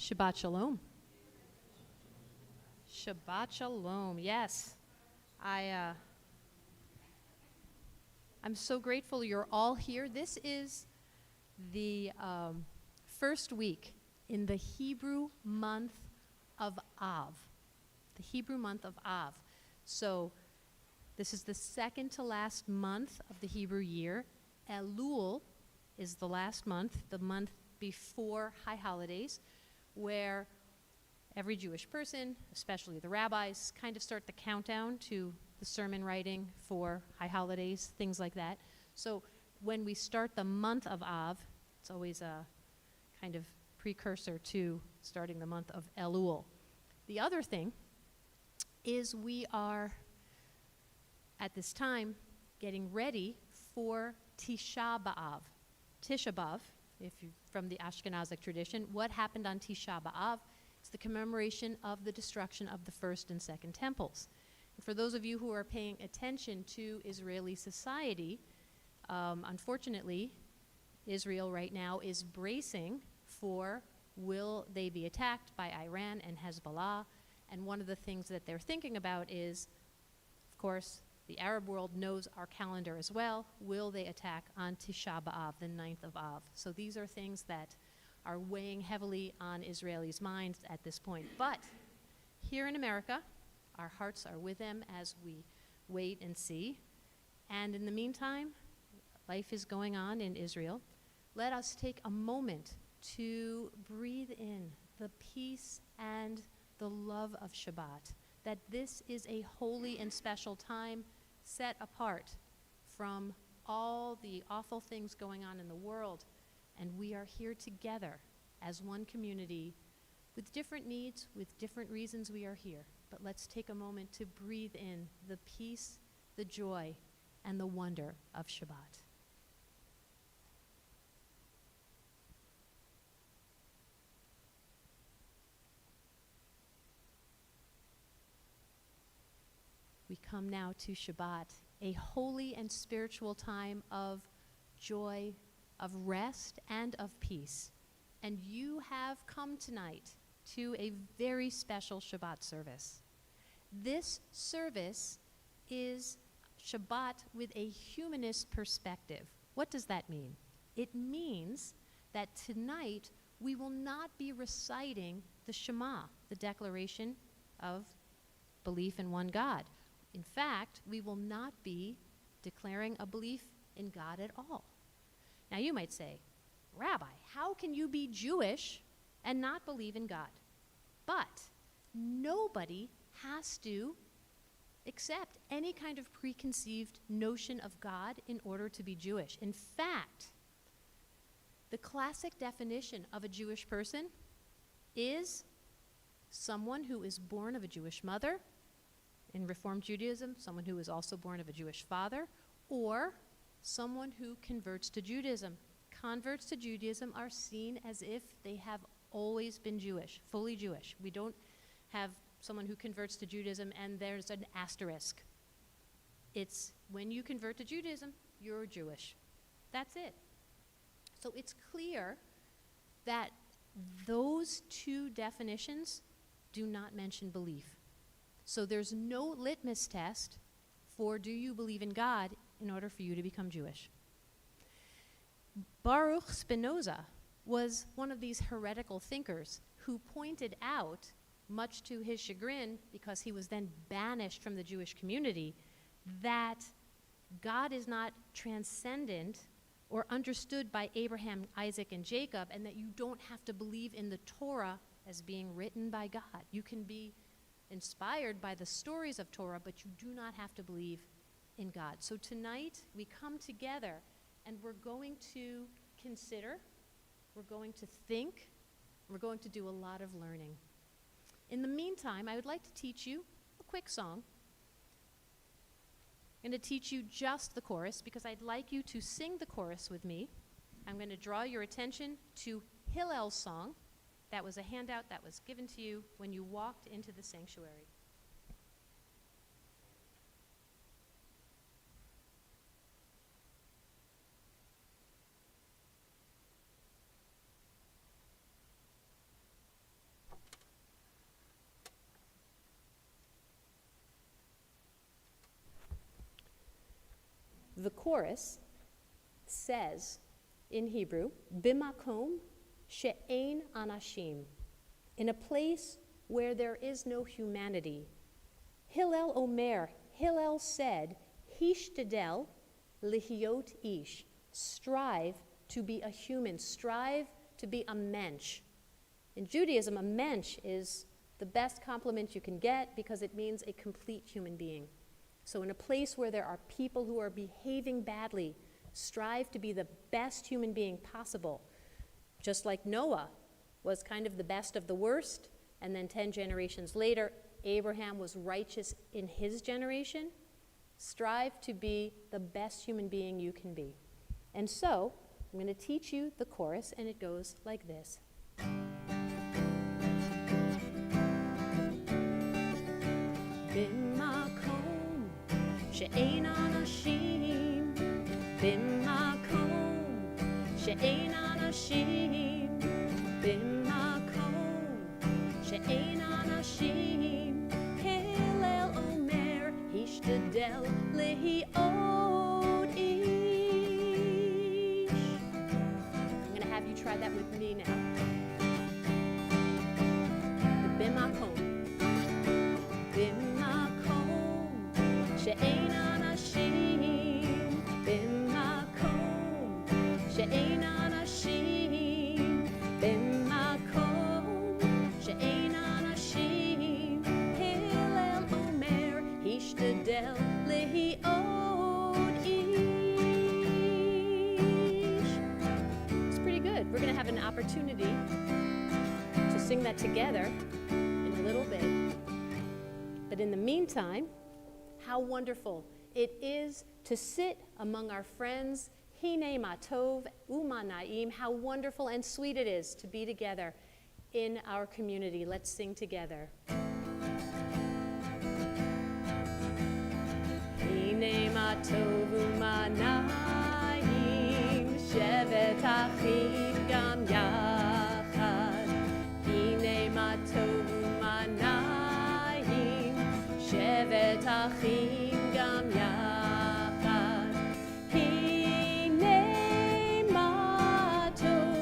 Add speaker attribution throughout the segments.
Speaker 1: Shabbat Shalom. Shabbat Shalom. Yes. I'm so grateful you're all here. This is the first week in the Hebrew month of Av. The Hebrew month of Av. So this is the second to last month of the Hebrew year. Elul is the last month, the month before high holidays, where every Jewish person, especially the rabbis, kind of start the countdown to the sermon writing for high holidays, things like that. So when we start the month of Av, it's always a kind of precursor to starting the month of Elul. The other thing is we are, at this time, getting ready for Tisha B'Av. Tisha B'Av, if you're from the Ashkenazic tradition, what happened on Tisha B'Av? It's the commemoration of the destruction of the first and second temples. And for those of you who are paying attention to Israeli society, unfortunately, Israel right now is bracing for, will they be attacked by Iran and Hezbollah? And one of the things that they're thinking about is, of course, the Arab world knows our calendar as well. Will they attack on Tisha B'Av, the 9th of Av? So these are things that are weighing heavily on Israelis' minds at this point. But here in America, our hearts are with them as we wait and see. And in the meantime, life is going on in Israel. Let us take a moment to breathe in the peace and the love of Shabbat, that this is a holy and special time set apart from all the awful things going on in the world. And we are here together as one community with different needs, with different reasons we are here. But let's take a moment to breathe in the peace, the joy, and the wonder of Shabbat. We come now to Shabbat, a holy and spiritual time of joy, of rest, and of peace. And you have come tonight to a very special Shabbat service. This service is Shabbat with a humanist perspective. What does that mean? It means that tonight we will not be reciting the Shema, the declaration of belief in one God. In fact, we will not be declaring a belief in God at all. Now you might say, Rabbi, how can you be Jewish and not believe in God? But nobody has to accept any kind of preconceived notion of God in order to be Jewish. In fact, the classic definition of a Jewish person is someone who is born of a Jewish mother. In Reform Judaism, someone who is also born of a Jewish father, or someone who converts to Judaism. Converts to Judaism are seen as if they have always been Jewish, fully Jewish. We don't have someone who converts to Judaism and there's an asterisk. It's when you convert to Judaism, you're Jewish. That's it. So it's clear that those two definitions do not mention belief. So there's no litmus test for do you believe in God in order for you to become Jewish. Baruch Spinoza was one of these heretical thinkers who pointed out, much to his chagrin, because he was then banished from the Jewish community, that God is not transcendent or understood by Abraham, Isaac, and Jacob, and that you don't have to believe in the Torah as being written by God. You can be inspired by the stories of Torah, but you do not have to believe in God. So tonight we come together and we're going to consider, we're going to think, we're going to do a lot of learning. In the meantime, I would like to teach you a quick song. I'm going to teach you just the chorus because I'd like you to sing the chorus with me. I'm going to draw your attention to Hillel's song. That was a handout that was given to you when you walked into the sanctuary. The chorus says in Hebrew, Bimakom she'ein anashim, in a place where there is no humanity. Hillel Omer, Hillel said, Hishtadel lihiot ish, strive to be a human, strive to be a mensch. In Judaism, a mensch is the best compliment you can get because it means a complete human being. So in a place where there are people who are behaving badly, strive to be the best human being possible. Just like Noah was kind of the best of the worst, and then 10 generations later, Abraham was righteous in his generation. Strive to be the best human being you can be. And so, I'm going to teach you the chorus, and it goes like this. Bimakom she'ein anashim, bimakom she'ein anashim, bimakom she'ein anashim, Hillel Omer, Hishtadel lihiot ish. I'm going to have you try that with me now. The bimakom. Bimakom she'ein anashim, bimakom she'ein anashim, bimakom she'ein anashim, Hillel Omer, Hishtadel lihiot ish. It's pretty good. We're going to have an opportunity to sing that together in a little bit. But in the meantime, how wonderful it is to sit among our friends, Hine Matov Umanaim, how wonderful and sweet it is to be together in our community. Let's sing together. Hine Matov Umanaim, Shevet Achim Gam Yachad. Hine Matov Umanaim, Shevet Achim Gam Yachad. Hine Matov,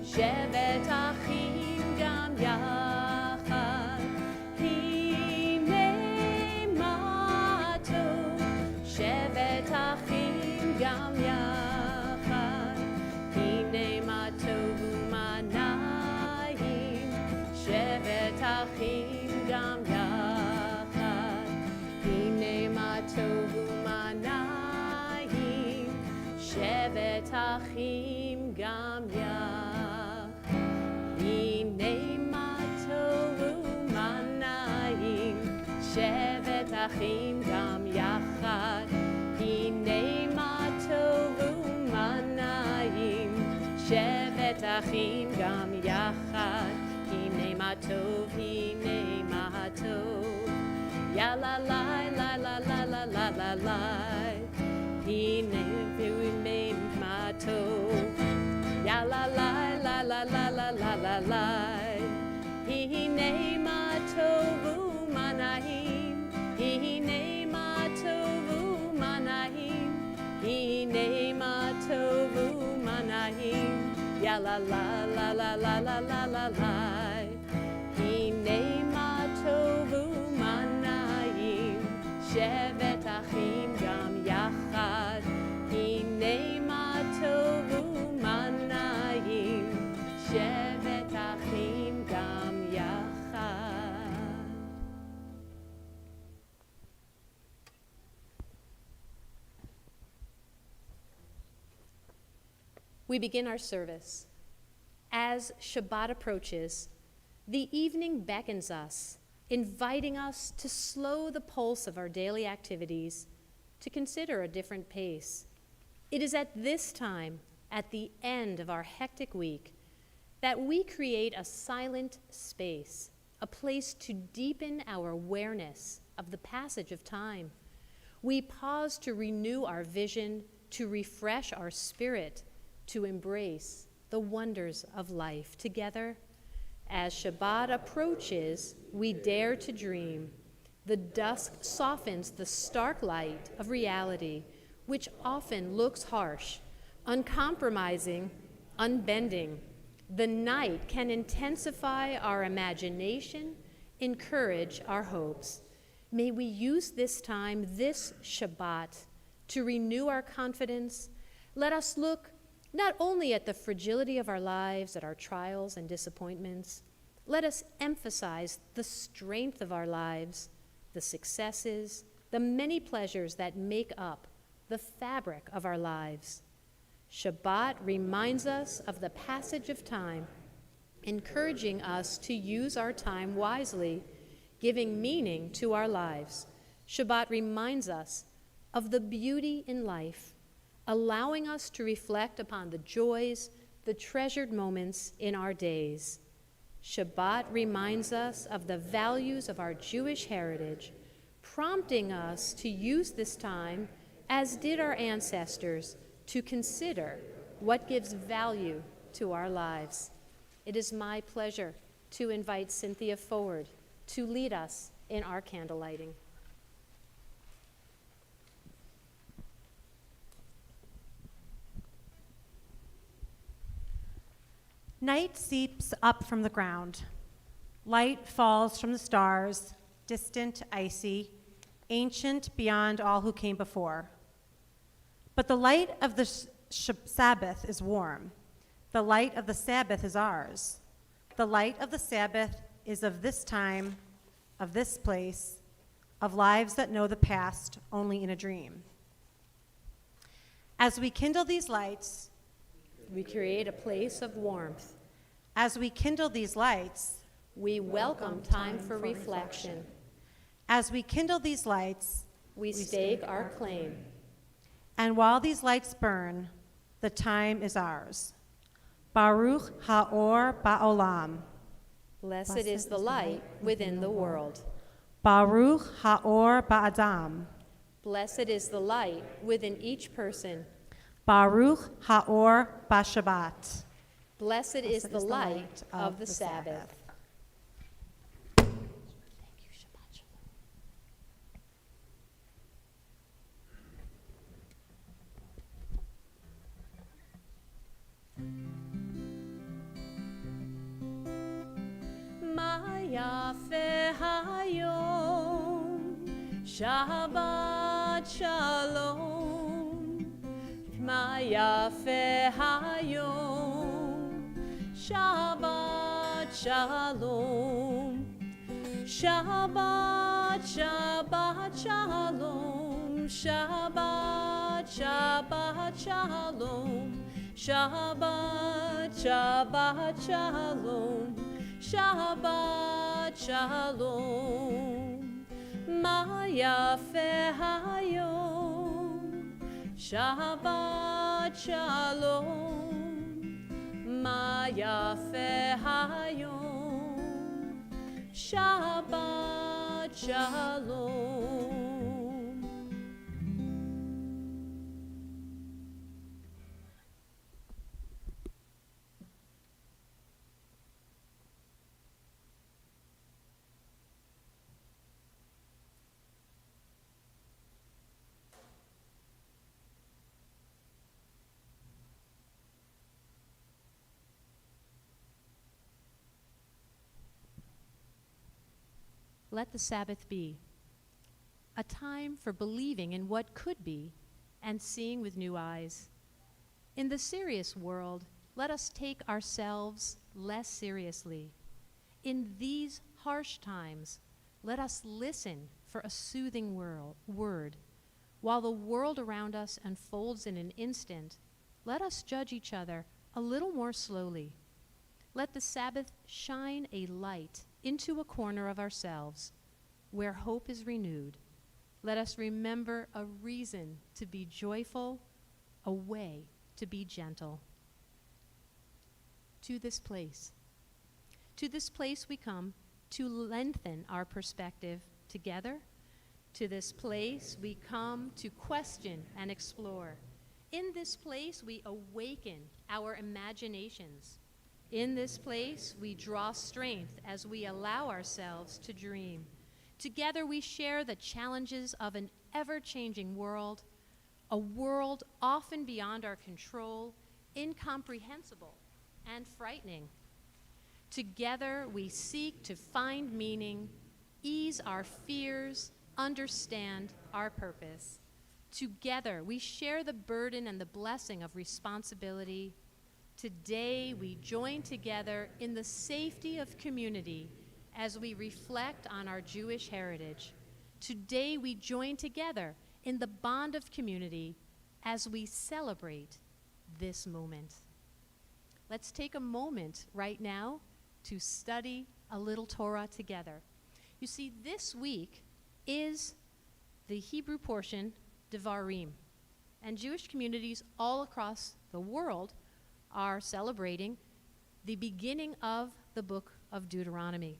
Speaker 1: Shevet Achim Gam Yachad. Hine Matov, Shevet Achim Gam Yachad. Hine Matov Umanayim, Shevet Achim Gam Yachad. Hine Matov Umanayim, Shevet Achim Gam Yachad. Hine Matov Umanayim, Shevet Achim Gam Yachad. Hine Matov Umanayim, Shevet Achim Gam Yachad. Hine Matov, Hine Matov. Ya la la la la la la la la la. Hine V'umeim Matov. Ya la la la la la la la la la. Hine Matov Umanayim. Hine Matov Umanayim. Hine Matov Umanayim. Ya la la la la la la la la la. Hine Matov Umanayim, Shevet Achim Gam Yachad. Hine Matov Umanayim, Shevet Achim Gam Yachad. We begin our service. As Shabbat approaches, the evening beckons us, inviting us to slow the pulse of our daily activities, to consider a different pace. It is at this time, at the end of our hectic week, that we create a silent space, a place to deepen our awareness of the passage of time. We pause to renew our vision, to refresh our spirit, to embrace the wonders of life together. As Shabbat approaches, we dare to dream. The dusk softens the stark light of reality. which often looks harsh, uncompromising, unbending. The night can intensify our imagination, encourage our hopes. May we use this time, this Shabbat, to renew our confidence. Let us look not only at the fragility of our lives, at our trials and disappointments. Let us emphasize the strength of our lives, the successes, the many pleasures that make up the fabric of our lives. Shabbat reminds us of the passage of time, encouraging us to use our time wisely, giving meaning to our lives. Shabbat reminds us of the beauty in life, allowing us to reflect upon the joys, the treasured moments in our days. Shabbat reminds us of the values of our Jewish heritage, prompting us to use this time, as did our ancestors, to consider what gives value to our lives. It is my pleasure to invite Cynthia forward to lead us in our candle lighting.
Speaker 2: Night seeps up from the ground. Light falls from the stars, distant, icy, ancient beyond all who came before. But the light of the Sabbath is warm. The light of the Sabbath is ours. The light of the Sabbath is of this time, of this place, of lives that know the past only in a dream. As we kindle these lights,
Speaker 1: we create a place of warmth.
Speaker 2: As we kindle these lights,
Speaker 1: we welcome time for reflection.
Speaker 2: As we kindle these lights,
Speaker 1: we stake our claim.
Speaker 2: And while these lights burn, the time is ours. Baruch Ha'or Ba'olam.
Speaker 1: Blessed is the light within the world.
Speaker 2: Baruch Ha'or Ba'adam.
Speaker 1: Blessed is the light within each person.
Speaker 2: Baruch Ha'or Ba'Shabbat.
Speaker 1: Blessed is the light of the Sabbath. Yafe hayom, Shabbat shalom. Ma yafe hayom, Shabbat shalom. Shabbat, Shabbat shalom. Shabbat, Shabbat shalom. Shabbat, Shabbat shalom. Shabbat shalom, ma yafe hayom. Shabbat shalom, ma yafe hayom. Shabbat shalom. Let the Sabbath be a time for believing in what could be and seeing with new eyes. In the serious world, let us take ourselves less seriously. In these harsh times, let us listen for a soothing word. While the world around us unfolds in an instant, let us judge each other a little more slowly. Let the Sabbath shine a light into a corner of ourselves where hope is renewed. Let us remember a reason to be joyful, a way to be gentle. To this place we come to lengthen our perspective together. To this place we come to question and explore. In this place we awaken our imaginations. In this place, we draw strength as we allow ourselves to dream. Together, we share the challenges of an ever-changing world, a world often beyond our control, incomprehensible and frightening. Together we seek to find meaning, ease our fears, understand our purpose. Together we share the burden and the blessing of responsibility. Today we join together in the safety of community as we reflect on our Jewish heritage. Today we join together in the bond of community as we celebrate this moment. Let's take a moment right now to study a little Torah together. You see, this week is the Hebrew portion, Devarim, and Jewish communities all across the world are celebrating the beginning of the book of Deuteronomy.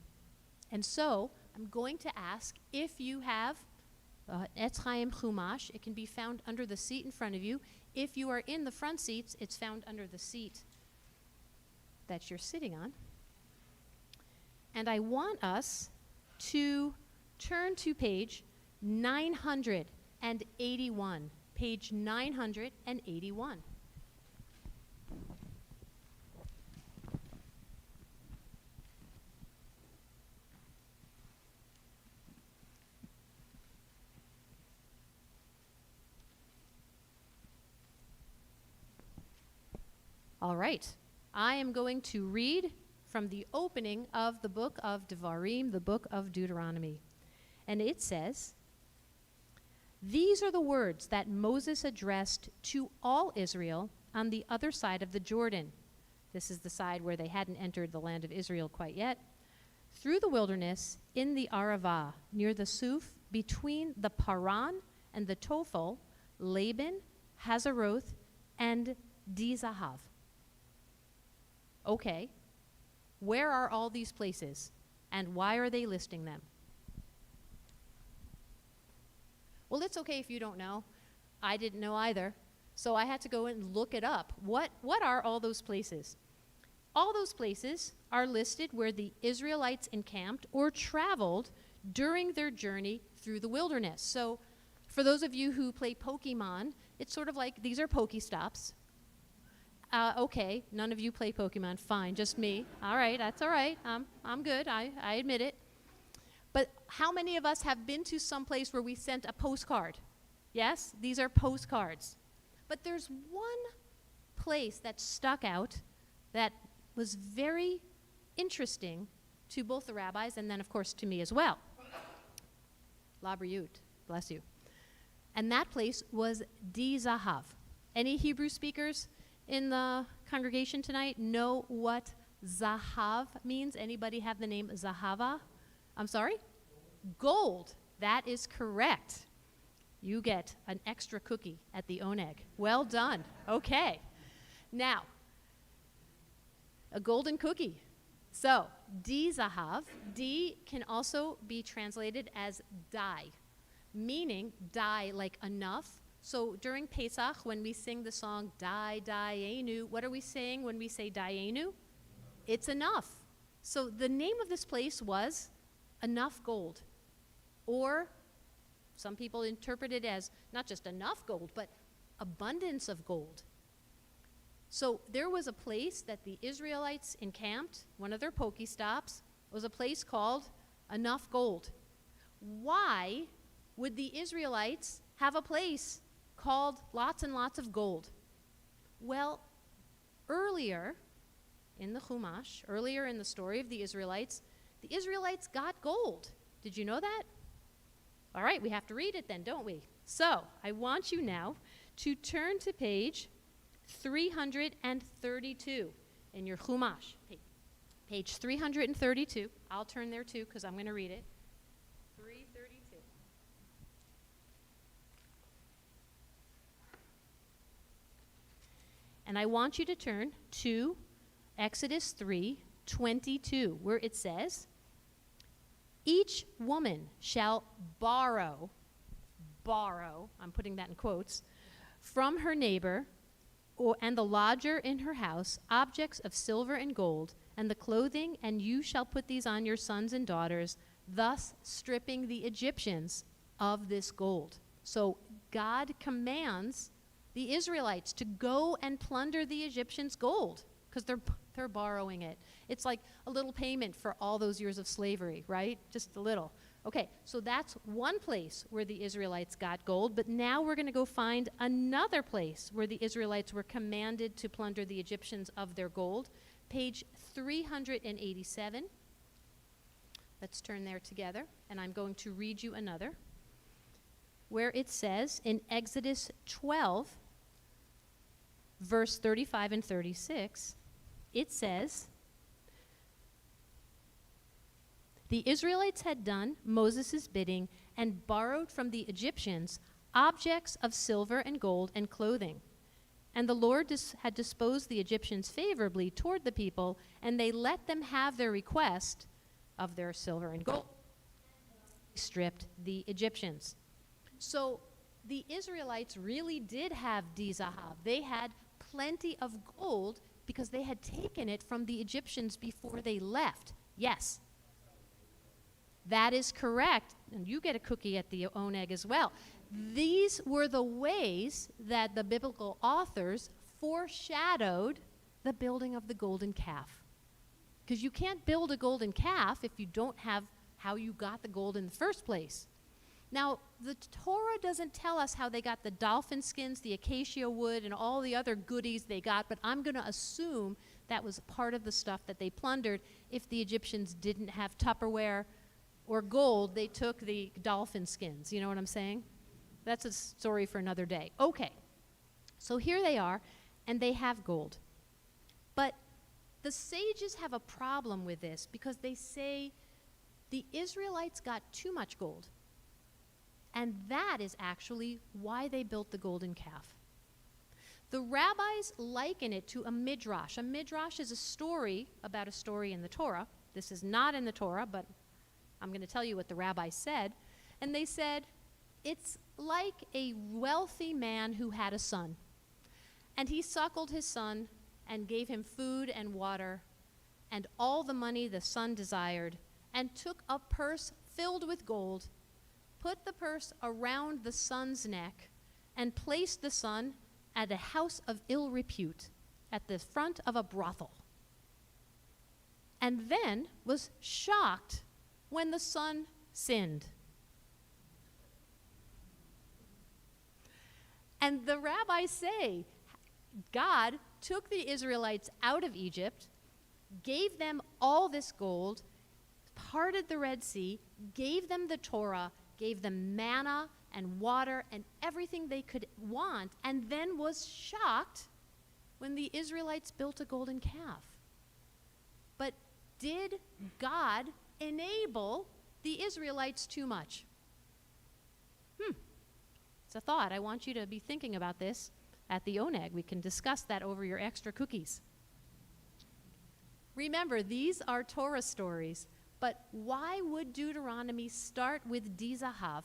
Speaker 1: And so I'm going to ask if you have Etz Chaim Chumash. It can be found under the seat in front of you. If you are in the front seats, it's found under the seat that you're sitting on. And I want us to turn to page 981. Page 981. All right, I am going to read from the opening of the book of Devarim, the book of Deuteronomy. And it says, "These are the words that Moses addressed to all Israel on the other side of the Jordan." This is the side where they hadn't entered the land of Israel quite yet. "Through the wilderness in the Arava, near the Suf, between the Paran and the Tophel, Laban, Hazeroth, and Dizahav." Okay, where are all these places, and why are they listing them? Well, it's okay if you don't know. I didn't know either, so I had to go and look it up. What are all those places? All those places are listed where the Israelites encamped or traveled during their journey through the wilderness. So for those of you who play Pokemon, it's sort of like these are Pokestops. Okay, none of you play Pokemon. Fine, just me. All right, that's all right. I'm good. I admit it. But how many of us have been to some place where we sent a postcard? Yes, these are postcards. But there's one place that stuck out that was very interesting to both the rabbis and then, of course, to me as well. La Briut, bless you. And that place was Dizahav. Any Hebrew speakers in the congregation tonight know what Zahav means? Anybody have the name Zahava? I'm sorry? Gold. That is correct. You get an extra cookie at the Oneg. Well done. Okay. Now, a golden cookie. So, Di Zahav. Di can also be translated as die, meaning die like enough. So during Pesach, when we sing the song Dai Dayenu, what are we saying when we say Dayenu? It's enough. So the name of this place was Enough Gold. Or some people interpret it as not just enough gold, but abundance of gold. So there was a place that the Israelites encamped, one of their Pokestops, was a place called Enough Gold. Why would the Israelites have a place called lots and lots of gold? Well, earlier in the Chumash, earlier in the story of the Israelites got gold. Did you know that? All right, we have to read it then, don't we? So I want you now to turn to page 332 in your Chumash. Page 332. I'll turn there too because I'm going to read it. 332. And I want you to turn to Exodus 3:22, where it says, "Each woman shall borrow, I'm putting that in quotes, from her neighbor and the lodger in her house, objects of silver and gold, and the clothing, and you shall put these on your sons and daughters, thus stripping the Egyptians of this gold." So God commands the Israelites to go and plunder the Egyptians' gold because they're borrowing it. It's like a little payment for all those years of slavery, right? Just a little. Okay, so that's one place where the Israelites got gold, but now we're going to go find another place where the Israelites were commanded to plunder the Egyptians of their gold. Page 387. Let's turn there together, and I'm going to read you another, where it says in Exodus 12, verse 35 and 36, it says, "The Israelites had done Moses' bidding and borrowed from the Egyptians objects of silver and gold and clothing. And the Lord had disposed the Egyptians favorably toward the people, and they let them have their request of their silver and gold. Stripped the Egyptians." So the Israelites really did have Dizahav. They had plenty of gold because they had taken it from the Egyptians before they left. Yes. That is correct. And you get a cookie at the Oneg as well. These were the ways that the biblical authors foreshadowed the building of the golden calf. Because you can't build a golden calf if you don't have how you got the gold in the first place. Now, the Torah doesn't tell us how they got the dolphin skins, the acacia wood, and all the other goodies they got, but I'm going to assume that was part of the stuff that they plundered. If the Egyptians didn't have Tupperware or gold, they took the dolphin skins. You know what I'm saying? That's a story for another day. Okay, so here they are, and they have gold. But the sages have a problem with this because they say the Israelites got too much gold. And that is actually why they built the golden calf. The rabbis liken it to a midrash. A midrash is a story about a story in the Torah. This is not in the Torah, but I'm going to tell you what the rabbis said. And they said, it's like a wealthy man who had a son. And he suckled his son and gave him food and water and all the money the son desired, and took a purse filled with gold, put the purse around the son's neck, and placed the son at a house of ill repute at the front of a brothel. And then was shocked when the son sinned. And the rabbis say, God took the Israelites out of Egypt, gave them all this gold, parted the Red Sea, gave them the Torah, gave them manna and water and everything they could want, and then was shocked when the Israelites built a golden calf. But did God enable the Israelites too much? It's a thought. I want you to be thinking about this at the Oneg. We can discuss that over your extra cookies. Remember, these are Torah stories, but why would Deuteronomy start with Dizahav,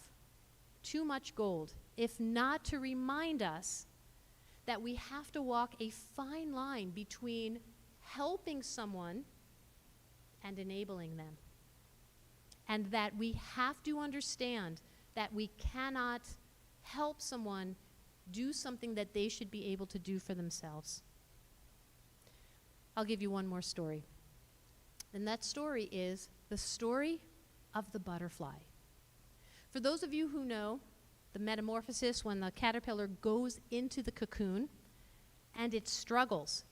Speaker 1: too much gold, if not to remind us that we have to walk a fine line between helping someone and enabling them? And that we have to understand that we cannot help someone do something that they should be able to do for themselves. I'll give you one more story. And that story is the story of the butterfly. For those of you who know the metamorphosis, when the caterpillar goes into the cocoon and it struggles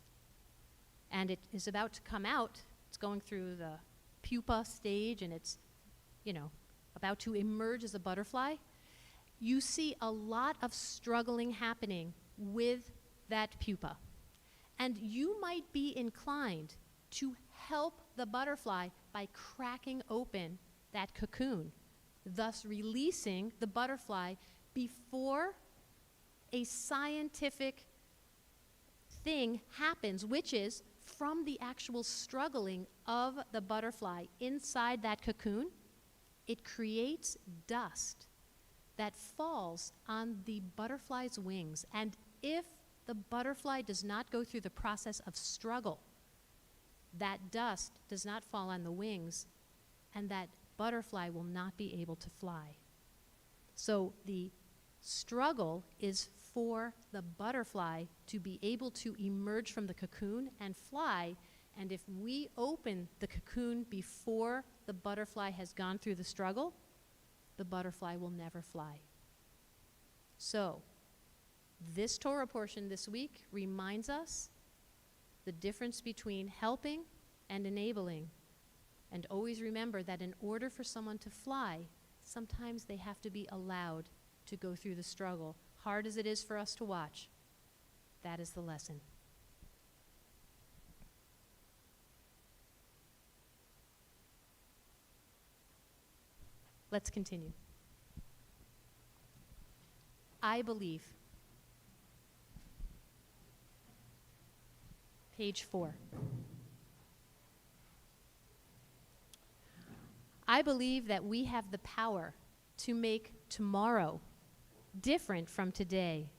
Speaker 1: and it is about to come out, it's going through the pupa stage and it's, about to emerge as a butterfly, you see a lot of struggling happening with that pupa. And you might be inclined to help the butterfly by cracking open that cocoon, thus releasing the butterfly before a scientific thing happens, which is from the actual struggling of the butterfly inside that cocoon, it creates dust that falls on the butterfly's wings. And if the butterfly does not go through the process of struggle, that dust does not fall on the wings, and that butterfly will not be able to fly. So the Struggle is for the butterfly to be able to emerge from the cocoon and fly. And if we open the cocoon before the butterfly has gone through the struggle, the butterfly will never fly. So, this Torah portion this week reminds us the difference between helping and enabling. And always remember that in order for someone to fly, sometimes they have to be allowed to go through the struggle. Hard as it is for us to watch, that is the lesson. Let's continue. I believe. Page 4. I believe that we have the power to make tomorrow different from today.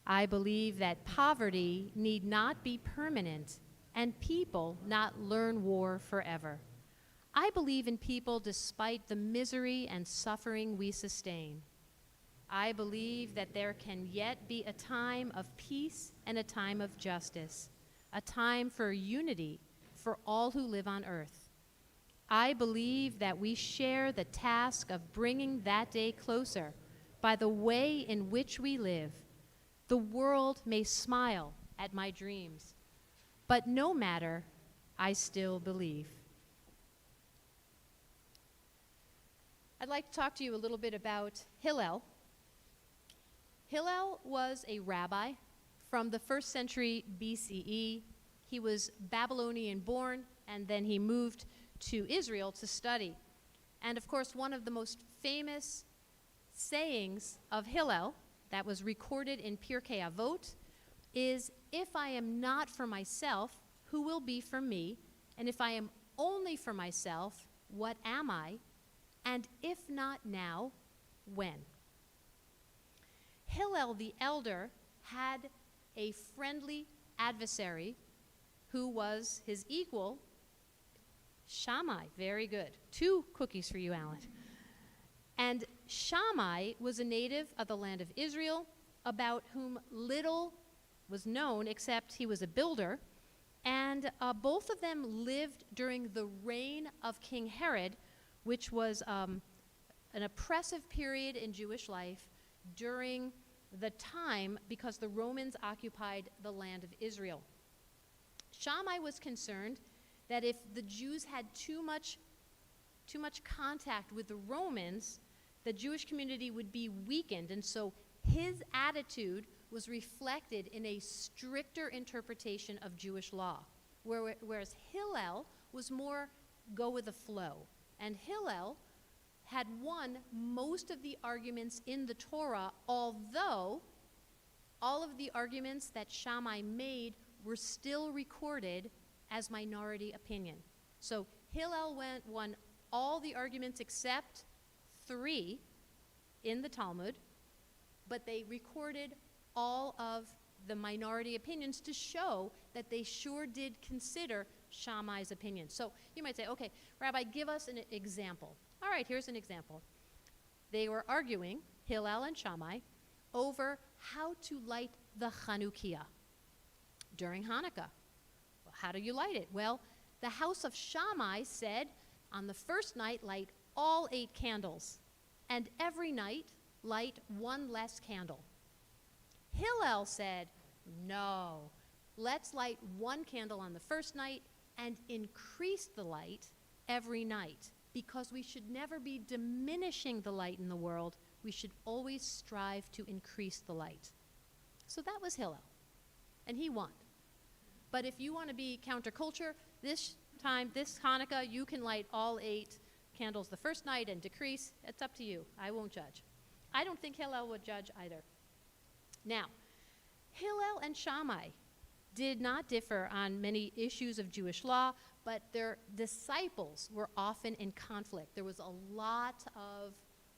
Speaker 1: I believe that poverty need not be permanent and people not learn war forever. I believe in people despite the misery and suffering we sustain. I believe that there can yet be a time of peace and a time of justice, a time for unity for all who live on earth. I believe that we share the task of bringing that day closer by the way in which we live. The world may smile at my dreams, but no matter, I still believe. I'd like to talk to you a little bit about Hillel. Hillel was a rabbi from the 1st century BCE. He was Babylonian born, and then he moved to Israel to study. And of course, one of the most famous sayings of Hillel that was recorded in Pirkei Avot is, if I am not for myself, who will be for me? And if I am only for myself, what am I? And if not now, when? Hillel the elder had a friendly adversary who was his equal, Shammai. Very good. 2 cookies for you, Alan. And Shammai was a native of the land of Israel, about whom little was known except he was a builder. And both of them lived during the reign of King Herod, which was an oppressive period in Jewish life during the time because the Romans occupied the land of Israel. Shammai was concerned that if the Jews had too much contact with the Romans, the Jewish community would be weakened. And so his attitude was reflected in a stricter interpretation of Jewish law, whereas Hillel was more go with the flow. And Hillel had won most of the arguments in the Torah, although all of the arguments that Shammai made were still recorded as minority opinion. So Hillel won all the arguments except 3 in the Talmud, but they recorded all of the minority opinions to show that they sure did consider Shammai's opinion. So you might say, okay, Rabbi, give us an example. All right, here's an example. They were arguing, Hillel and Shammai, over how to light the Chanukiah during Hanukkah. Well, how do you light it? Well, the house of Shammai said, on the first night, light all 8 candles, and every night, light 1 less candle. Hillel said, no, let's light 1 candle on the first night and increase the light every night, because we should never be diminishing the light in the world. We should always strive to increase the light. So that was Hillel, and he won. But if you want to be counterculture, this time, this Hanukkah, you can light all 8 candles the first night and decrease. It's up to you. I won't judge. I don't think Hillel would judge either. Now, Hillel and Shammai did not differ on many issues of Jewish law, but their disciples were often in conflict. There was a lot of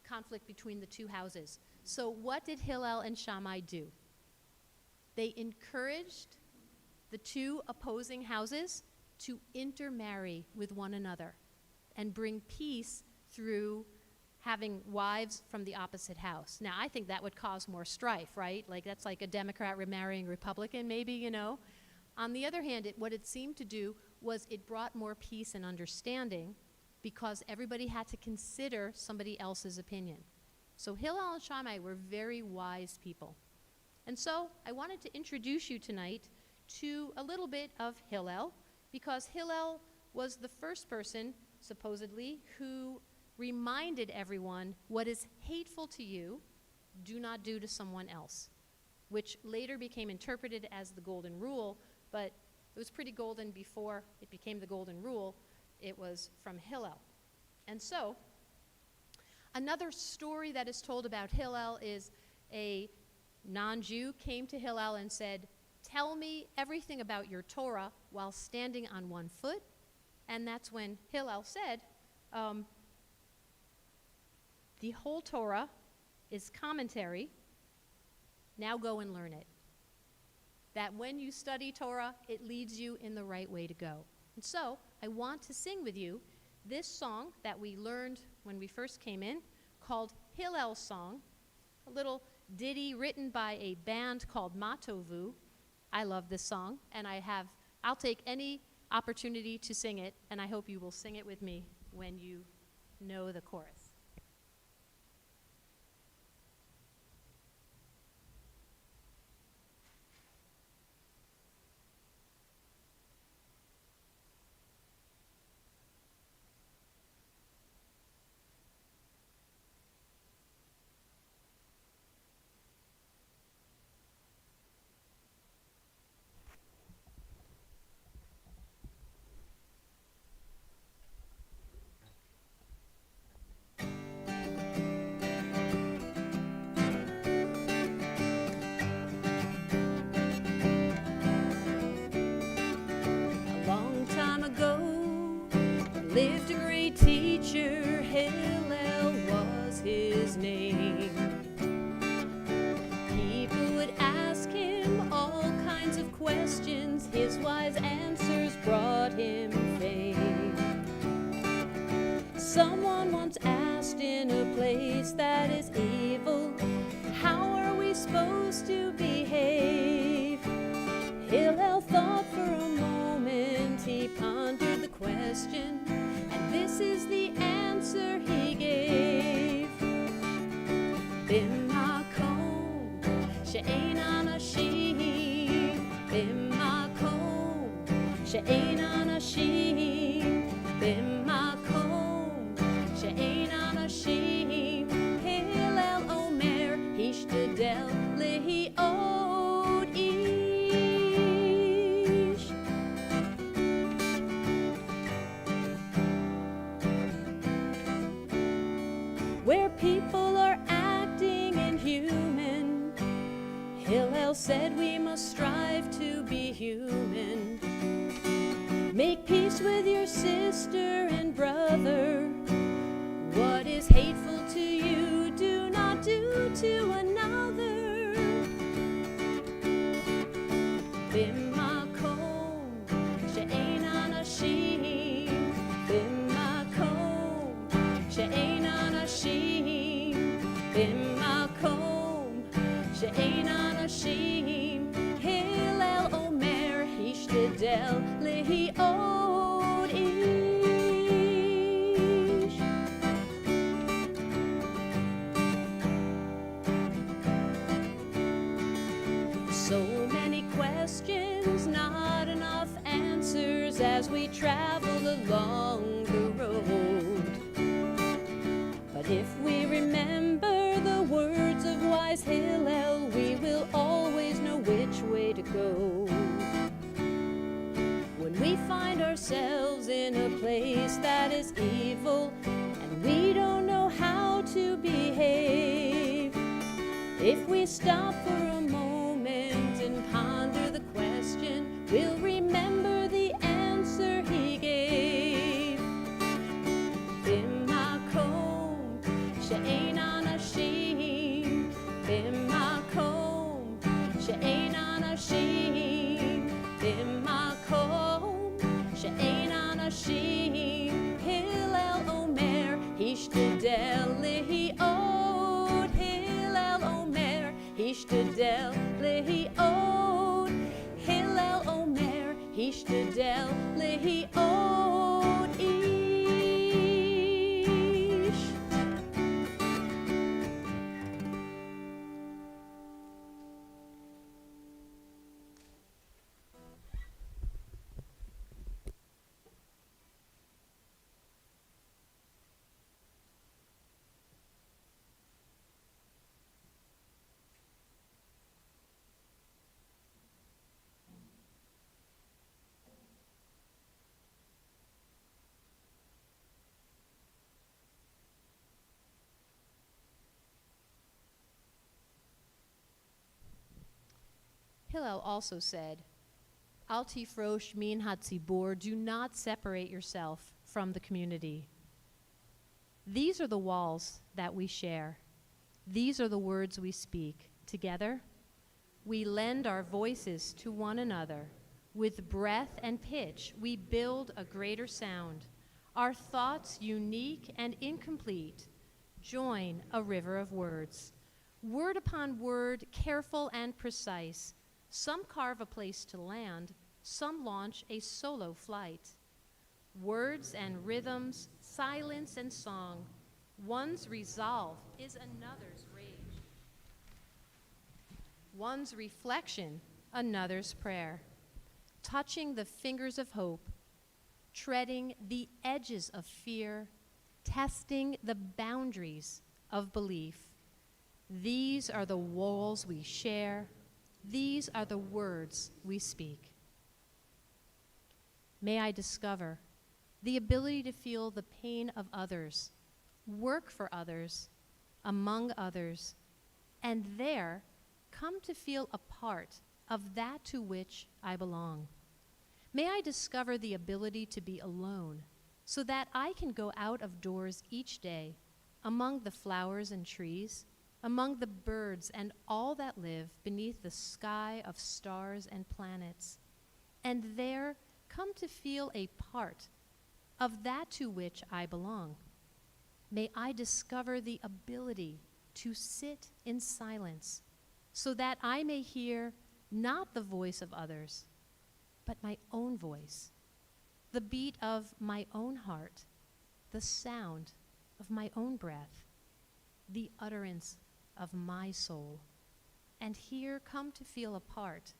Speaker 1: conflict between the 2 houses. So what did Hillel and Shammai do? They encouraged the 2 opposing houses to intermarry with one another and bring peace through having wives from the opposite house. Now, I think that would cause more strife, right? Like, that's like a Democrat remarrying a Republican, maybe, you know? On the other hand, what it seemed to do was it brought more peace and understanding because everybody had to consider somebody else's opinion. So Hillel and Shammai were very wise people. And so I wanted to introduce you tonight to a little bit of Hillel, because Hillel was the first person, supposedly, who reminded everyone what is hateful to you, do not do to someone else, which later became interpreted as the Golden Rule, but it was pretty golden before it became the Golden Rule. It was from Hillel. And so, another story that is told about Hillel is a non-Jew came to Hillel and said, "Tell me everything about your Torah while standing on one foot." And that's when Hillel said, the whole Torah is commentary. Now go and learn it. That when you study Torah, it leads you in the right way to go. And so I want to sing with you this song that we learned when we first came in, called Hillel's Song, a little ditty written by a band called Matovu. I love this song, and I'll take any opportunity to sing it, and I hope you will sing it with me when you know the chorus. Lived a great teacher, Hillel was his name. People would ask him all kinds of questions, his wise answers brought him fame. Someone once asked in a place that is evil, how are we supposed to behave? Hillel thought for a moment, he pondered the question, and this is the answer he gave. B'makom she'ein anashim, b'makom she'ein anashim, b'makom she'ein anashim. Hillel omer hishtadel lehiot ish. Where people are acting inhuman, Hillel said we must strive to be human. Make peace with your sister and brother. What is hateful to you, do not do to another. B'makom she'ein anashim, b'makom she'ein anashim, b'makom she'ein anashim. Hillel omer hishtadel lehiot ish. So many questions, not enough answers as we travel along the road. But if we remember the words of wise Hillel, we will always know which way to go. When we find ourselves in a place that is evil and we don't know how to behave, if we stop for a moment and ponder the question, we'll remember the answer he gave. B'makom she'ein anashim, b'makom she'ein anashim, b'makom she'ein anashim. Hillel omer Hishtedel lehiot Hillel Omer, Hishtedel lehiot Hillel Omer, Hishtedel lehiot ish. Hillel also said, Al tifrosh min hatzibur, do not separate yourself from the community. These are the walls that we share. These are the words we speak. Together, we lend our voices to one another. With breath and pitch, we build a greater sound. Our thoughts, unique and incomplete, join a river of words. Word upon word, careful and precise. Some carve a place to land, some launch a solo flight. Words and rhythms, silence and song, one's resolve is another's rage. One's reflection, another's prayer. Touching the fingers of hope, treading the edges of fear, testing the boundaries of belief. These are the walls we share. These are the words we speak. May I discover the ability to feel the pain of others, work for others, among others, and there come to feel a part of that to which I belong. May I discover the ability to be alone so that I can go out of doors each day among the flowers and trees, among the birds and all that live beneath the sky of stars and planets, and there come to feel a part of that to which I belong. May I discover the ability to sit in silence so that I may hear not the voice of others, but my own voice, the beat of my own heart, the sound of my own breath, the utterance of my soul, and here come to feel a part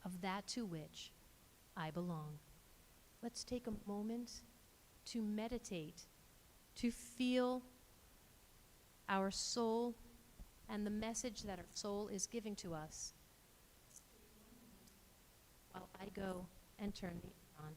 Speaker 1: of that to which I belong. Let's take a moment to meditate, to feel our soul and the message that our soul is giving to us while I go and turn the on.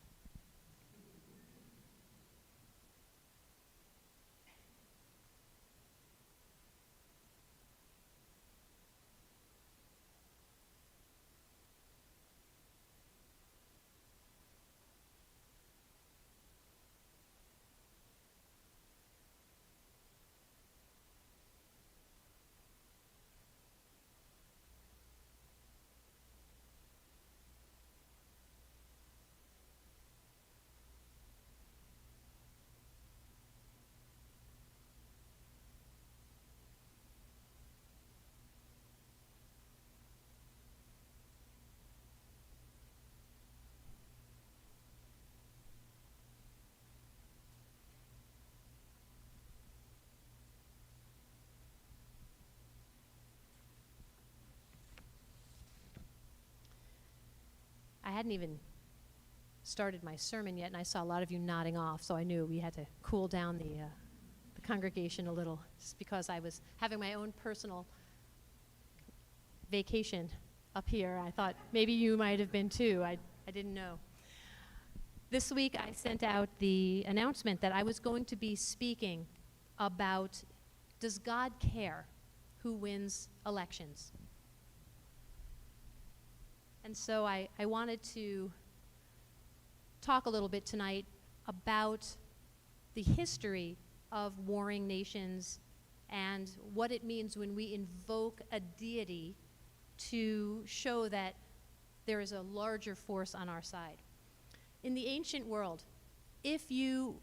Speaker 1: I hadn't even started my sermon yet, and I saw a lot of you nodding off, so I knew we had to cool down the congregation a little, just because I was having my own personal vacation up here. I thought maybe you might have been too. I didn't know. This week I sent out the announcement that I was going to be speaking about, does God care who wins elections? And so I wanted to talk a little bit tonight about the history of warring nations and what it means when we invoke a deity to show that there is a larger force on our side. In the ancient world, if you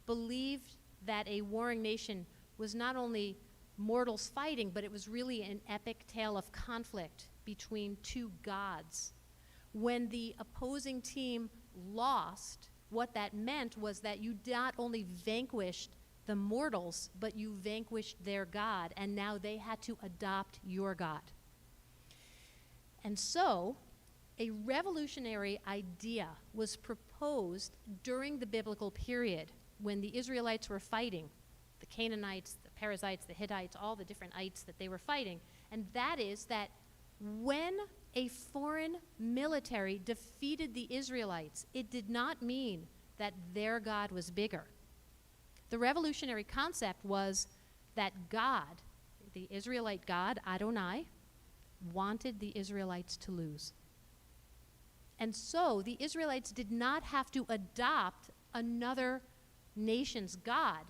Speaker 1: believed that a warring nation was not only mortals fighting, but it was really an epic tale of conflict between two gods. When the opposing team lost, what that meant was that you not only vanquished the mortals, but you vanquished their god, and now they had to adopt your god. And so, a revolutionary idea was proposed during the biblical period when the Israelites were fighting the Canaanites, the Perizzites, the Hittites, all the different ites that they were fighting. And that is that when a foreign military defeated the Israelites, it did not mean that their God was bigger. The revolutionary concept was that God, the Israelite God, Adonai, wanted the Israelites to lose. And so the Israelites did not have to adopt another nation's God.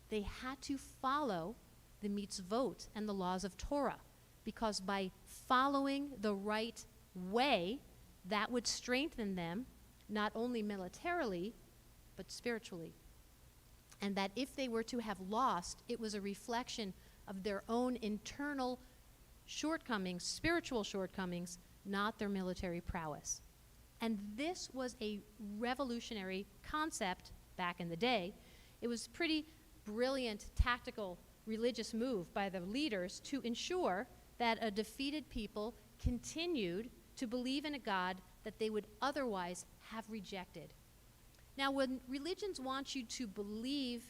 Speaker 1: They had to follow the mitzvot and the laws of Torah, because by following the right way, that would strengthen them, not only militarily, but spiritually. And that if they were to have lost, it was a reflection of their own internal shortcomings, spiritual shortcomings, not their military prowess. And this was a revolutionary concept back in the day. It was pretty brilliant, tactical, religious move by the leaders to ensure that a defeated people continued to believe in a God that they would otherwise have rejected. Now, when religions want you to believe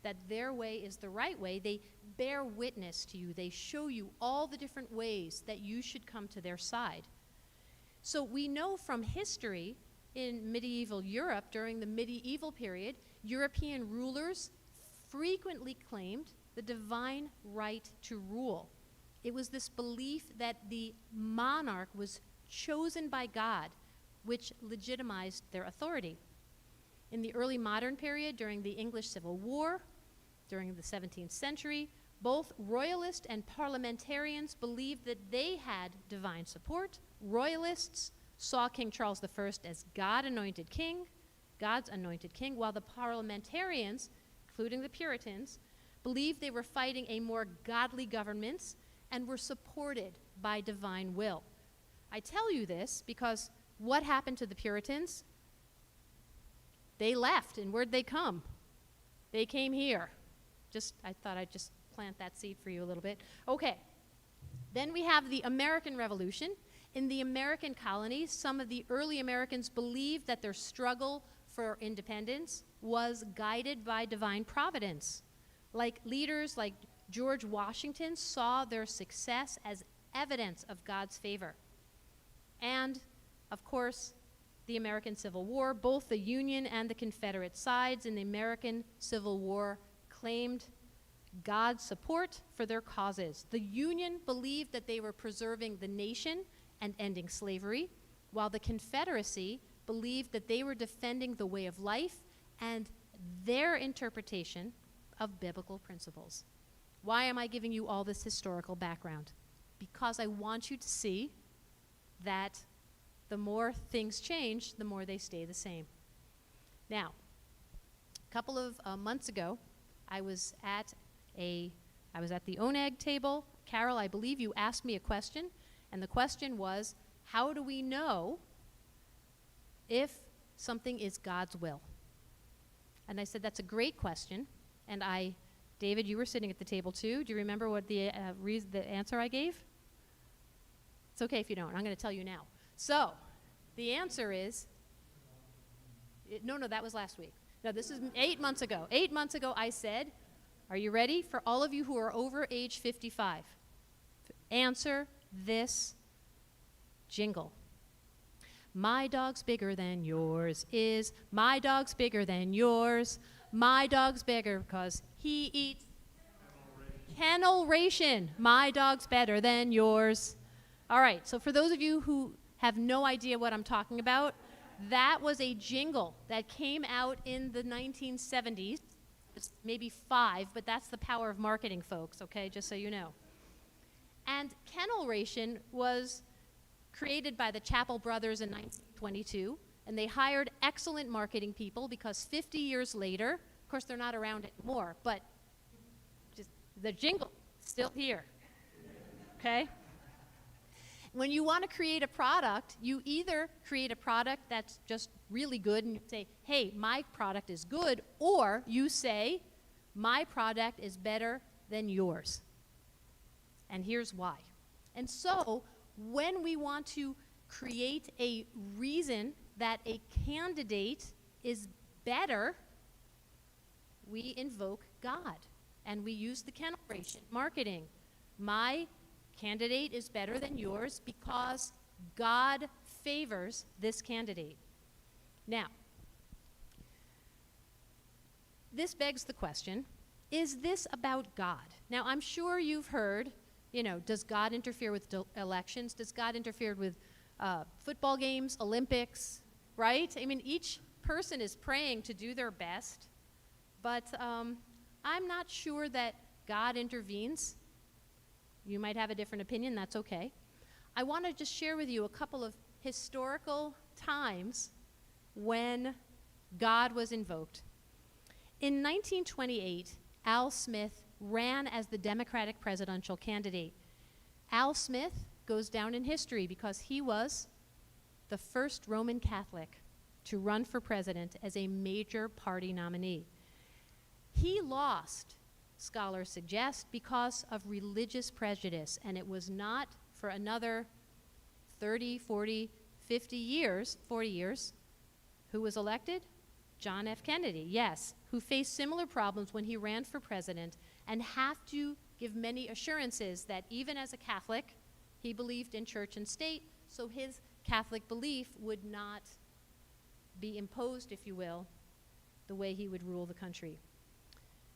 Speaker 1: that their way is the right way, they bear witness to you. They show you all the different ways that you should come to their side. So we know from history in medieval Europe, during the medieval period, European rulers frequently claimed the divine right to rule. It was this belief that the monarch was chosen by God, which legitimized their authority. In the early modern period, during the English Civil War, during the 17th century, both royalists and parliamentarians believed that they had divine support. Royalists saw King Charles I as God's anointed king, while the parliamentarians, including the Puritans, believed they were fighting a more godly government and were supported by divine will. I tell you this because what happened to the Puritans? They left, and where'd they come? They came here. I thought I'd just plant that seed for you a little bit. Okay. Then we have the American Revolution. In the American colonies, some of the early Americans believed that their struggle for independence was guided by divine providence. Like leaders like George Washington saw their success as evidence of God's favor. And, of course, the American Civil War, both the Union and the Confederate sides in the American Civil War claimed God's support for their causes. The Union believed that they were preserving the nation and ending slavery, while the Confederacy believed that they were defending the way of life and their interpretation of biblical principles. Why am I giving you all this historical background? Because I want you to see that the more things change, the more they stay the same. Now, a couple of months ago, I was at the ONAG table. Carol, I believe you asked me a question, and the question was, how do we know if something is God's will? And I said, that's a great question. And David, you were sitting at the table too. Do you remember what the answer I gave? It's okay if you don't. I'm going to tell you now. So, the answer is, no, that was last week. No, this is 8 months ago. 8 months ago, I said, are you ready? For all of you who are over age 55, answer this jingle. My dog's bigger than yours is, my dog's bigger than yours. My dog's bigger because he eats kennel ration. My dog's better than yours. All right, so for those of you who have no idea what I'm talking about, that was a jingle that came out in the 1970s. It's maybe 5, but that's the power of marketing, folks, okay, just so you know. And kennel ration was created by the Chappell brothers in 1922, and they hired excellent marketing people because 50 years later, course, they're not around anymore, but just the jingle, still here, okay? When you want to create a product, you either create a product that's just really good and you say, hey, my product is good, or you say, my product is better than yours. And here's why. And so, when we want to create a reason that a candidate is better, we invoke God. And we use the Kenneration marketing. My candidate is better than yours because God favors this candidate. Now, this begs the question, is this about God? Now, I'm sure you've heard, does God interfere with elections? Does God interfere with football games, Olympics, right? I mean, each person is praying to do their best, but I'm not sure that God intervenes. You might have a different opinion, that's okay. I want to just share with you a couple of historical times when God was invoked. In 1928, Al Smith ran as the Democratic presidential candidate. Al Smith goes down in history because he was the first Roman Catholic to run for president as a major party nominee. He lost, scholars suggest, because of religious prejudice, and it was not for another 30, 40, 50 years, 40 years. Who was elected? John F. Kennedy, yes, who faced similar problems when he ran for president and have to give many assurances that even as a Catholic, he believed in church and state, so his Catholic belief would not be imposed, if you will, the way he would rule the country.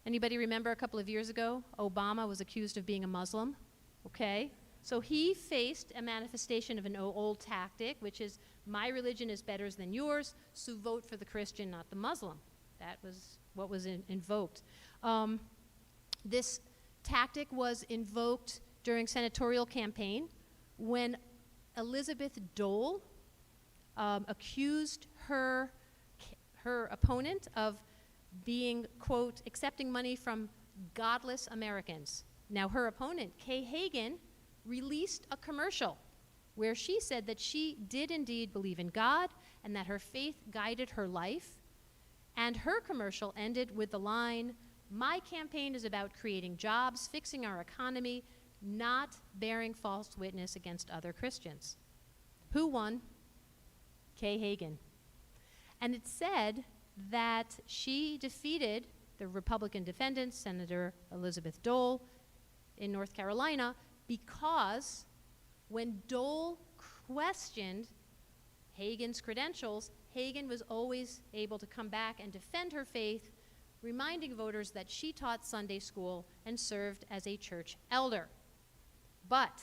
Speaker 1: Anybody remember a couple of years ago, Obama was accused of being a Muslim? Okay, so he faced a manifestation of an old tactic, which is, my religion is better than yours, so vote for the Christian, not the Muslim. That was what was invoked. This tactic was invoked during senatorial campaign when Elizabeth Dole accused her opponent of being, quote, accepting money from godless Americans. Now, her opponent, Kay Hagan, released a commercial where she said that she did indeed believe in God and that her faith guided her life. And her commercial ended with the line, my campaign is about creating jobs, fixing our economy, not bearing false witness against other Christians. Who won? Kay Hagan. And it said that she defeated the Republican defendant, Senator Elizabeth Dole, in North Carolina, because when Dole questioned Hagan's credentials, Hagan was always able to come back and defend her faith, reminding voters that she taught Sunday school and served as a church elder. But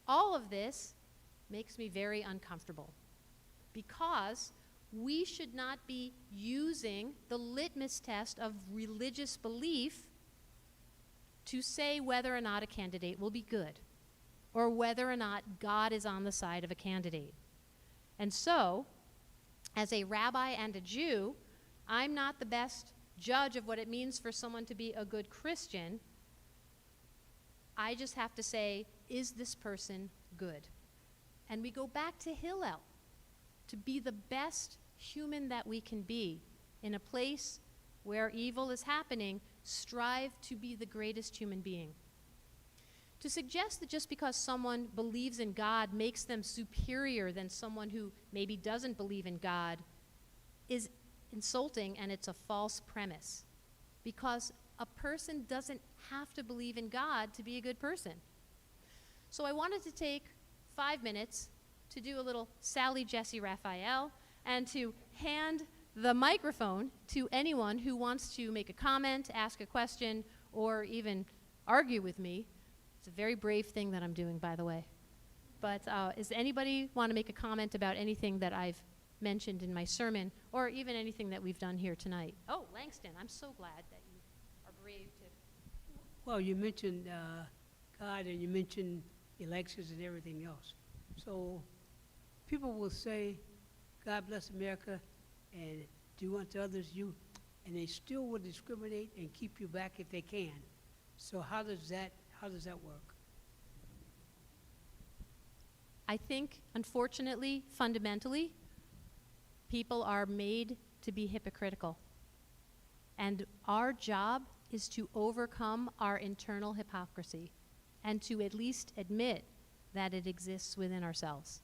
Speaker 1: all of this makes me very uncomfortable because we should not be using the litmus test of religious belief to say whether or not a candidate will be good or whether or not God is on the side of a candidate. And so, as a rabbi and a Jew, I'm not the best judge of what it means for someone to be a good Christian. I just have to say, is this person good? And we go back to Hillel, to be the best human that we can be in a place where evil is happening, strive to be the greatest human being. To suggest that just because someone believes in God makes them superior than someone who maybe doesn't believe in God is insulting, and it's a false premise. Because a person doesn't have to believe in God to be a good person. So I wanted to take 5 minutes to do a little Sally Jesse Raphael and to hand the microphone to anyone who wants to make a comment, ask a question, or even argue with me. It's a very brave thing that I'm doing, by the way. But does anybody want to make a comment about anything that I've mentioned in my sermon, or even anything that we've done here tonight? Oh, Langston, I'm so glad that you are brave to.
Speaker 3: Well, you mentioned God and you mentioned elections and everything else. So people will say, God bless America, and do unto others you and they still will discriminate and keep you back if they can. So how does that work?
Speaker 1: I think, unfortunately, fundamentally, people are made to be hypocritical. And our job is to overcome our internal hypocrisy and to at least admit that it exists within ourselves.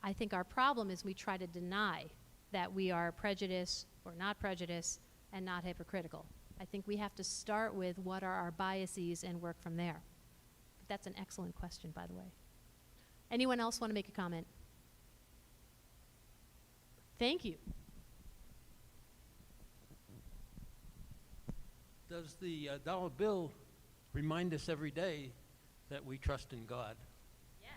Speaker 1: I think our problem is we try to deny that we are prejudiced or not prejudiced and not hypocritical. I think we have to start with what are our biases and work from there. But that's an excellent question, by the way. Anyone else want to make a comment? Thank you.
Speaker 4: Does the dollar bill remind us every day that we trust in God?
Speaker 1: Yes,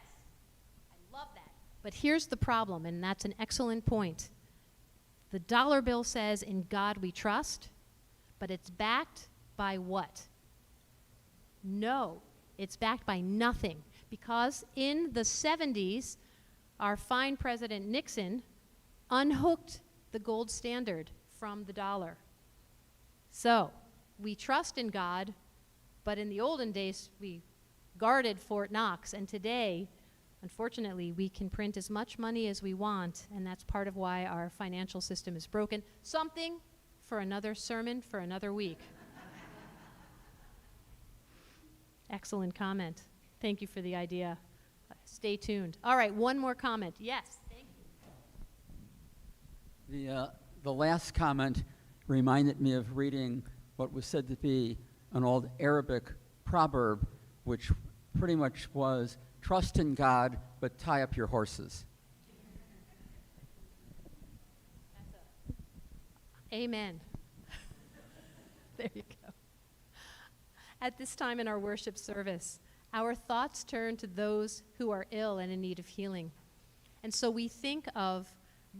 Speaker 1: I love that. But here's the problem, and that's an excellent point. The dollar bill says, in God we trust, but it's backed by what? No, it's backed by nothing. Because in the 70s, our fine President Nixon unhooked the gold standard from the dollar. So, we trust in God, but in the olden days, we guarded Fort Knox. And today, unfortunately, we can print as much money as we want, and that's part of why our financial system is broken. Something for another sermon for another week. Excellent comment. Thank you for the idea. Stay tuned. All right, one more comment. Yes, thank you.
Speaker 5: The last comment reminded me of reading what was said to be an old Arabic proverb, which pretty much was, trust in God, but tie up your horses.
Speaker 1: Amen. There you go. At this time in our worship service, our thoughts turn to those who are ill and in need of healing. And so we think of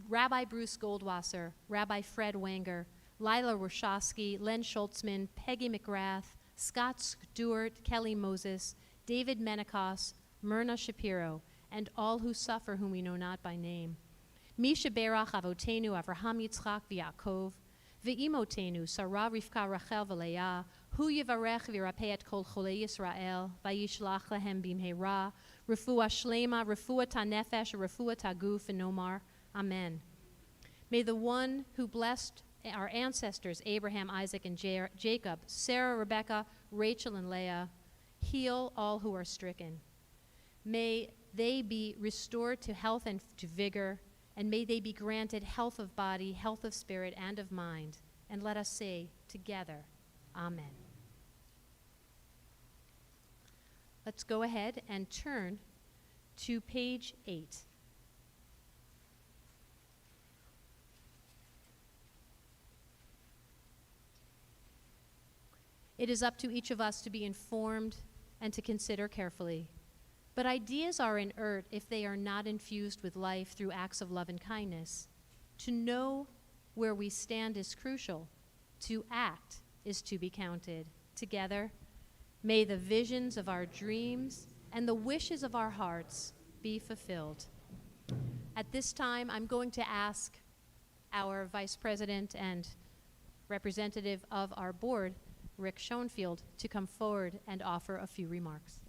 Speaker 1: Rabbi Bruce Goldwasser, Rabbi Fred Wenger, Lila Roshowski, Len Schultzman, Peggy McGrath, Scott Stewart, Kelly Moses, David Menakos, Myrna Shapiro, and all who suffer whom we know not by name. Misha Berach Avotenu Avraham Yitzchak v'Yaakov, Ve'imotenu Sarah Rivka Rachel v'Leah, Hu Yivarech v'Yirapeh et kol cholei Yisrael, Vayishlach lahem bimheira, Refuah Shlema, Refuah Tanefesh, Refuah Taguf, and Nomar. Amen. May the one who blessed our ancestors, Abraham, Isaac, and Jacob, Sarah, Rebecca, Rachel, and Leah, heal all who are stricken. May they be restored to health and to vigor, and may they be granted health of body, health of spirit, and of mind. And let us say together, Amen. Let's go ahead and turn to page 8. It is up to each of us to be informed and to consider carefully. But ideas are inert if they are not infused with life through acts of love and kindness. To know where we stand is crucial. To act is to be counted. Together, may the visions of our dreams and the wishes of our hearts be fulfilled. At this time, I'm going to ask our Vice President and representative of our board, Rick Schoenfield, to come forward and offer a few remarks.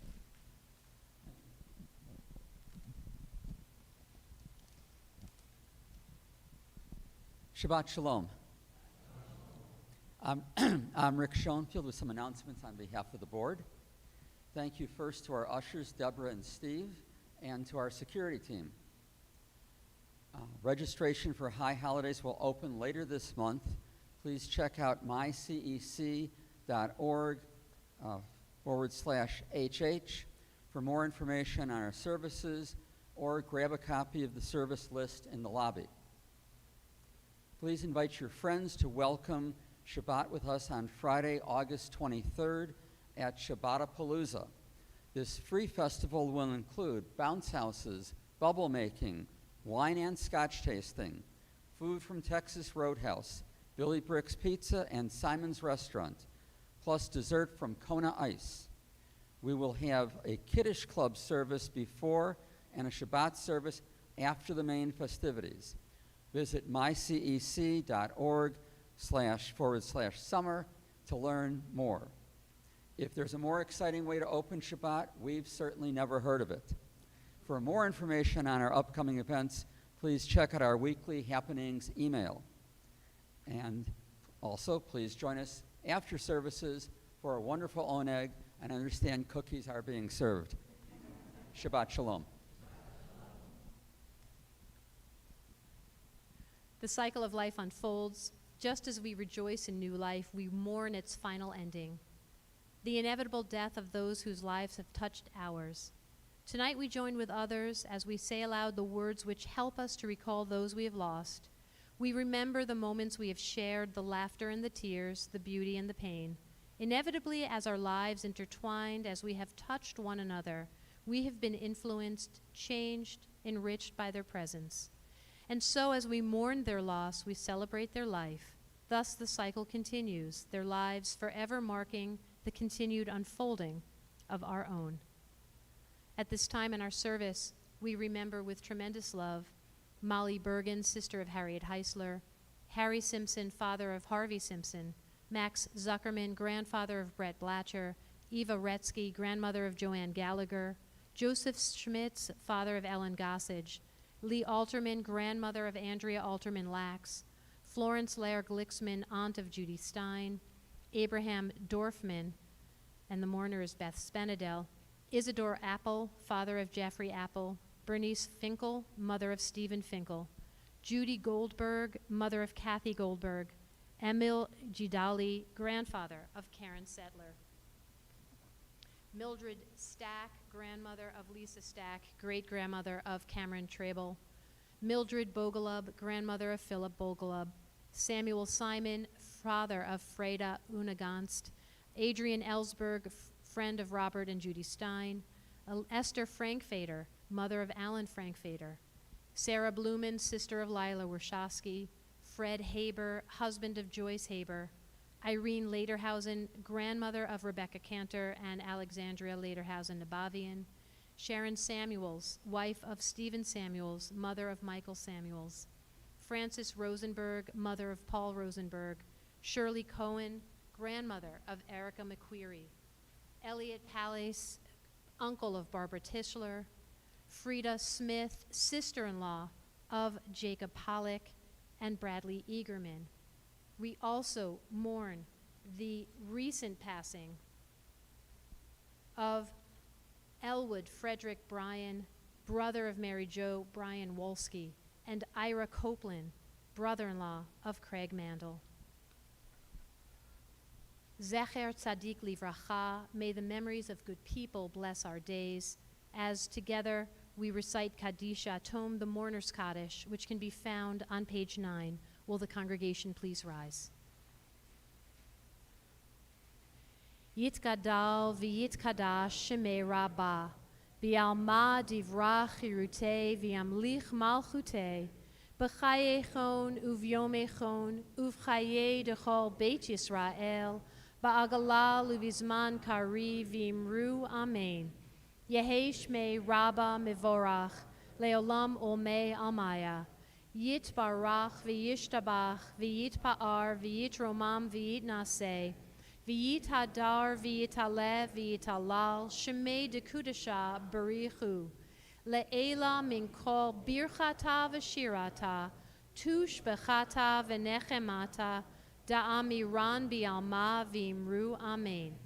Speaker 5: Shabbat Shalom. I'm Rick Schoenfield with some announcements on behalf of the board. Thank you first to our ushers, Deborah and Steve, and to our security team. Registration for High Holidays will open later this month. Please check out mycec.org/HH for more information on our services, or grab a copy of the service list in the lobby. Please invite your friends to welcome Shabbat with us on Friday, August 23rd at Shabbatapalooza. This free festival will include bounce houses, bubble making, wine and scotch tasting, food from Texas Roadhouse, Billy Brick's Pizza, and Simon's Restaurant, plus dessert from Kona Ice. We will have a Kiddush Club service before and a Shabbat service after the main festivities. Visit mycec.org//summer to learn more. If there's a more exciting way to open Shabbat, we've certainly never heard of it. For more information on our upcoming events, please check out our weekly happenings email. And also, please join us after services for a wonderful oneg, and I understand cookies are being served. Shabbat Shalom.
Speaker 1: The cycle of life unfolds. Just as we rejoice in new life, we mourn its final ending, the inevitable death of those whose lives have touched ours. Tonight we join with others as we say aloud the words which help us to recall those we have lost. We remember the moments we have shared, the laughter and the tears, the beauty and the pain. Inevitably, as our lives intertwined, as we have touched one another, we have been influenced, changed, enriched by their presence. And so as we mourn their loss, we celebrate their life. Thus the cycle continues, their lives forever marking the continued unfolding of our own. At this time in our service, we remember with tremendous love Molly Bergen, sister of Harriet Heisler, Harry Simpson, father of Harvey Simpson, Max Zuckerman, grandfather of Brett Blatcher, Eva Retzky, grandmother of Joanne Gallagher, Joseph Schmitz, father of Ellen Gossage, Lee Alterman, grandmother of Andrea Alterman Lax, Florence Lair Glixman, aunt of Judy Stein, Abraham Dorfman, and the mourner is Beth Spenadel, Isidore Apple, father of Jeffrey Apple, Bernice Finkel, mother of Stephen Finkel, Judy Goldberg, mother of Kathy Goldberg, Emil Gidali, grandfather of Karen Settler, Mildred Stack, grandmother of Lisa Stack, great-grandmother of Cameron Trable, Mildred Bogalub, grandmother of Philip Bogalub, Samuel Simon, father of Freda Unaganst, Adrian Ellsberg, friend of Robert and Judy Stein, Esther Frankfeder, mother of Alan Frankfeder, Sarah Blumen, sister of Lila Warshawski, Fred Haber, husband of Joyce Haber, Irene Lederhausen, grandmother of Rebecca Cantor and Alexandria Lederhausen Nabavian, Sharon Samuels, wife of Stephen Samuels, mother of Michael Samuels, Frances Rosenberg, mother of Paul Rosenberg, Shirley Cohen, grandmother of Erica McQueary, Elliot Palace, uncle of Barbara Tischler, Frida Smith, sister-in-law of Jacob Pollock and Bradley Eagerman. We also mourn the recent passing of Elwood Frederick Bryan, brother of Mary Jo Bryan Wolski, and Ira Copeland, brother-in-law of Craig Mandel. Zecher Tzadik Livracha, may the memories of good people bless our days, as together we recite Kaddish Atom, the Mourner's Kaddish, which can be found on page 9. Will the congregation please rise? Yitgadal v'yitkadash shemei Rabbah, v'alma divrach chirutei v'yamlich malchutei, b'chayechon uv'yomechon uv'chayei dechol Beit Yisrael, ba'agalal uv'izman kari v'imru amen. Yehei shmei Rabbah mevorach, leolam olmei almaya. Yitbarach v'yishtabach v'yitpa'ar v'yitromam v'yitnaseh v'yithadar v'yitalev v'yitalal shemei dekudasha barichu le'ela min kol birchata v'shirata tush bechata v'nechemata da'amiran bi'alma v'imru amen.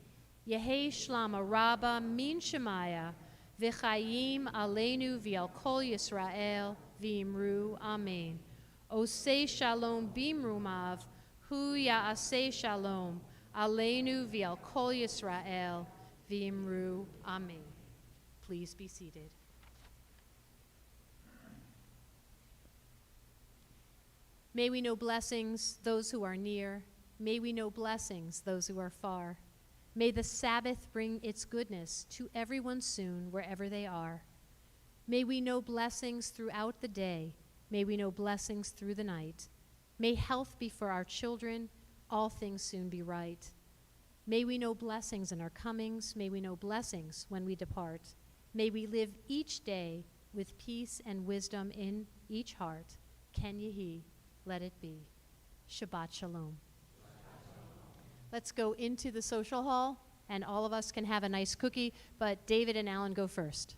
Speaker 1: Yehei shlama rabba min shemaya v'chayim aleinu v'al kol Yisrael v'imru amen. Osei shalom bimrumav, hu ya'aseh shalom, aleinu v'al kol Yisrael v'imru amen. Please be seated. May we know blessings, those who are near. May we know blessings, those who are far. May the Sabbath bring its goodness to everyone soon, wherever they are. May we know blessings throughout the day. May we know blessings through the night. May health be for our children, all things soon be right. May we know blessings in our comings. May we know blessings when we depart. May we live each day with peace and wisdom in each heart. Ken Yehi, let it be. Shabbat Shalom. Let's go into the social hall, and all of us can have a nice cookie, but David and Alan go first.